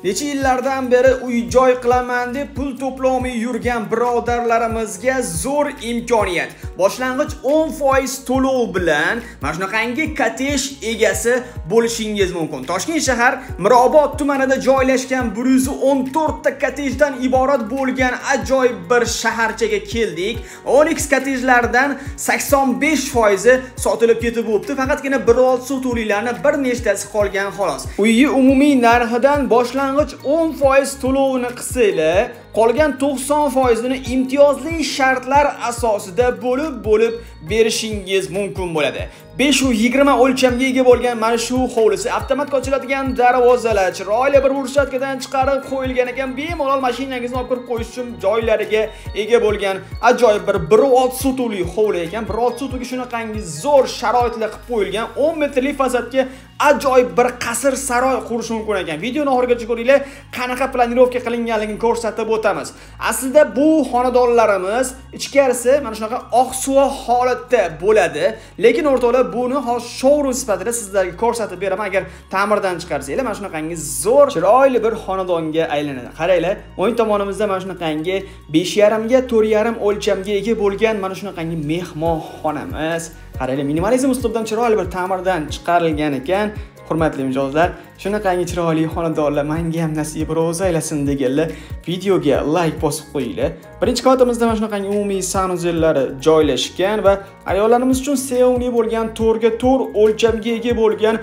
Necha yillardan beri uy-joy qilaman deb pul to'plamay yurgan birodarlarimizga zo'r imkoniyat. Boshlang'ich 10% to'lov bilan mana shunaqangi kottej egasi bo'lishingiz mumkin. Toshkent shahar Mirobod tumanida joylashgan 114 ta kottejdan iborat bo'lgan ajoyib bir shaharchaga keldik. Onyx kottejlardan 85% sotilib ketib bo'libdi. Faqatgina biror sotuvlilarning bir nechtasi qolgan xolos. Uyni umumiy narxidan boshlang'ich 10% to'lovini qilsanglar, qolgan 90% ni imtiyozli shartlar asosida bo'lib berishingiz mumkin bo'ladi. 520 o'lchamga ega bo'lgan mana shu hovlisi, avtomatga ochiladigan darvozalar, chiroyli bir burchakdan chiqarib qo'yilgan ekan, bemalol mashinangizni olib kirib qo'yish uchun joylariga ega bo'lgan ajoyib bir old sotuvli hovli ekan. Bir old sotuvga shunaqangi zo'r sharoitlar qilib qo'yilgan 10 metrli fasadga ajoyib bir qasr saroy qurish mumkin ekan. Videoni oxirigacha ko'ringlar, qanaqa planirovka qilinganligini ko'rsatib o'tamiz. Aslida bu xonadonlarimiz ichkarisi mana shunaqa oqsuva holatda bo'ladi, lekin o'rtoqlar buni hozir showroom sifatida sizlarga ko'rsatib beraman. Agar ta'mirdan chiqarsanglar, mana shunaqangi zo'r, chiroyli bir xonadonga aylanadi. Qaranglar, o'ng tomonimizda mana shunaqangi 5,5 ga 4,5 o'lchamga ega bo'lgan mana shunaqangi mehmonxonamiz. Qaranglar, minimalizm uslubdan chiroyli bir ta'mirdan chiqarilgan ekan. Hurmatli mijozlar, shunaqangi chiroyli xonadonlar menga ham nasib ro'za aylasin deganlar, videoga like bosib qo'yinglar. Birinchi qavatimizda mana shunaqangi umumiy sanuzellari joylashgan va ayollarimiz uchun sevimli bo'lgan 4 ga 4 o'lchamga ega bo'lgan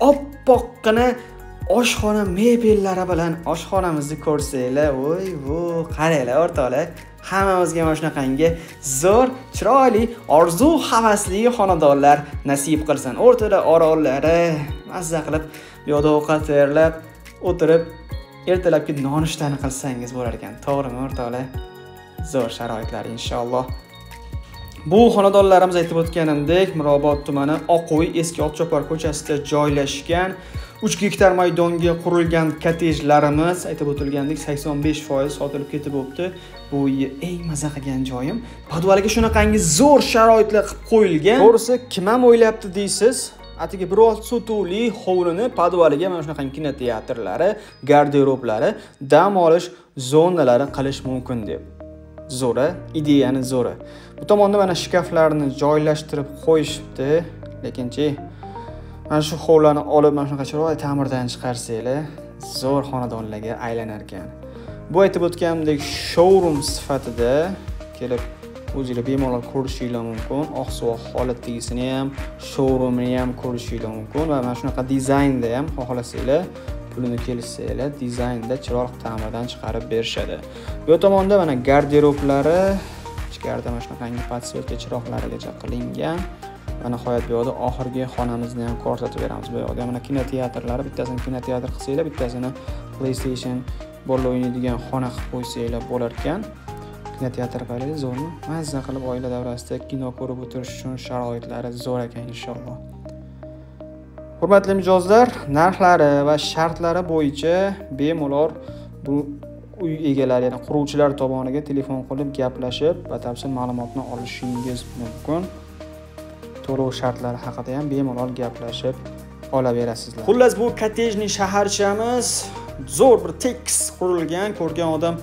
oppoqqina oshxona mebellari bilan oshxonamizni ko'rsanglar, voy, qaranglar o'rtoqlar. Hammamizga mana shunaqangi zo'r, chiroyli, orzu havasli xonadonlar nasib qilsin. O'rtada orollari, mazza qilib, bu yoqda ovqat tayyorlab, o'tirib, ertalabki nonushtani qilsangiz bo'lar ekan. To'g'rimi o'rtoqlar? Zo'r sharoitlar inshaalloh. Bu xonadonlarimiz aytib o'tganimdek, Mirobod tumani Oqo'y eski Otchopar ko'chasida joylashgan 3 gektar maydonga qurilgan kottejlarimiz aytib o'tilgandek 85% sotilib ketib bo'libdi. Bu eng maza qilgan joyim. Podvaliga shunaqangi zo'r sharoitlar qilib qo'yilgan. To'g'risi, kim ham o'ylabdi deysiz? Atigi bir old sotuvli hovlini podvaliga mana shunaqangi kinoteatrlari, garderoblari, dam olish zonalari qilish mumkin deb. Zo'ra, ideyani zo'ra. Bu tomonda mana shkaflarni joylashtirib qo'yishibdi, lekinchi mana shu hovlani olib mana shunaqa chiroyli ta'mirdan chiqarsanglar, zo'r xonadonlarga aylanar ekan. Bu aytib o'tganimdek showroom sifatida kelib o'zingizlar bemalol ko'rishingiz mumkin. Oqsuva holatdagisini ham, showroomini ham ko'rishingiz mumkin va mana shunaqa dizaynda ham xohlasanglar, pulini kelishsanglar, dizaynda chiroyli ta'mirdan chiqarib berishadi. Bu tomonda mana garderoblari, ichkarida mana shunaqangi podsvetka chiroqlarigacha qilingan. Va nihoyat bu yerda oxirgi xonamizni ham ko'rsatib beramiz. Bu yerda mana kinoteatrlari, bittasini kinoteatr qilsanglar, bittasini PlayStation bolalar o'ynaydigan xona qilib qo'ysanglar bo'lar ekan. Kinoteatr qaraydi, zo'rmi? Mazza qilib oila davrasida kino ko'rib o'tirish uchun sharoitlari zo'r ekan inshaalloh. Hurmatli mijozlar, narxlari va shartlari bo'yicha bemalol bu uy egalari, ya'ni quruvchilar tomoniga telefon qilib gaplashib, batafsil ma'lumotni olishingiz mumkin. To'lov shartlari haqida ham bemalol gaplashib olaverasizlar. Xullas, bu kottejning shaharchamiz zo'r bir tekis qurilgan, ko'rgan odam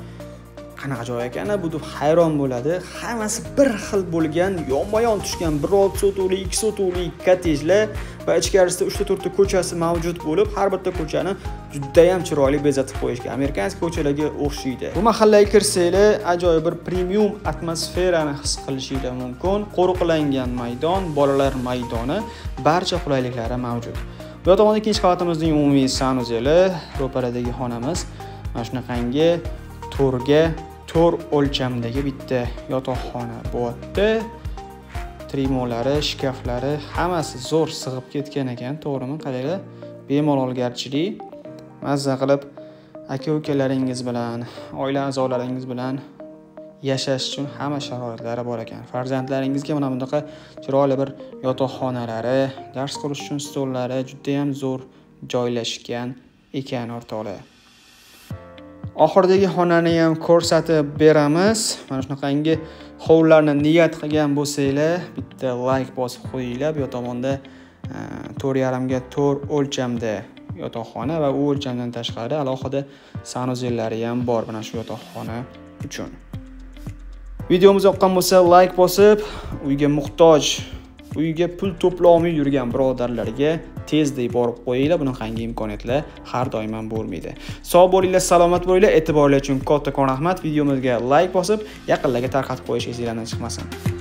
qanaqa joy ekan bu deb hayron bo'ladi. Hammasi bir xil bo'lgan, yonma-yon tushgan bir old sotuvli, 2 sotuvli kottejlar va ichkarisida 3 ta 4 ta ko'chasi mavjud bo'lib, har bitta ko'chani juda ham chiroyli bezatib qo'yishgan. Amerikanskiy ko'chalarga o'xshaydi. Bu mahallaga kirsanglar, ajoyib bir premium atmosferani his qilishingiz mumkin. Qo'riqlangan maydon, bolalar maydoni, barcha qulayliklari mavjud. Bu tomonda ikkinchi qavatimizning umumiy sanuzeli, ro'paradagi xonamiz mana shunaqangi 4 ga 4 o'lchamdagi bitta yotoqxona bo'lyapti. Trimolari, shkaflari hammasi zo'r sig'ib ketgan ekan, to'g'rimi? Qaranglar, bemalolgarchilik, mazza qilib aka-ukalaringiz bilan, oila a'zolaringiz bilan yashash uchun hamma sharoitlari bor ekan. Farzandlaringizga mana bunday chiroyli bir yotoqxonalari, dars qilish uchun stollari juda ham zo'r joylashgan ekan o'rtoqlar. Oxirdagi xonani ham ko'rsatib beramiz. Mana shunaqangi hovllarni niyat qilgan bo'lsanglar, bitta like bosib qo'yinglar. Bu tomonda 4,5 ga 4 o'lchamda yotoqxona va u o'lchamdan tashqari alohida sanuzelari ham bor mana shu yotoqxona uchun. Videomiz yoqqan bo'lsa, like bosib, uyga muhtoj, uyga pul to'plomay yurgan birodarlarga tezda borib qo'yinglar. Bunaqangi imkoniyatlar har doim ham bo'lmaydi. Sog' bo'linglar, salomat bo'linglar. E'tiboringiz uchun kattakon rahmat. Videomizga like bosib, yaqinlarga tarqatib qo'yishingiz esimdan chiqmasin.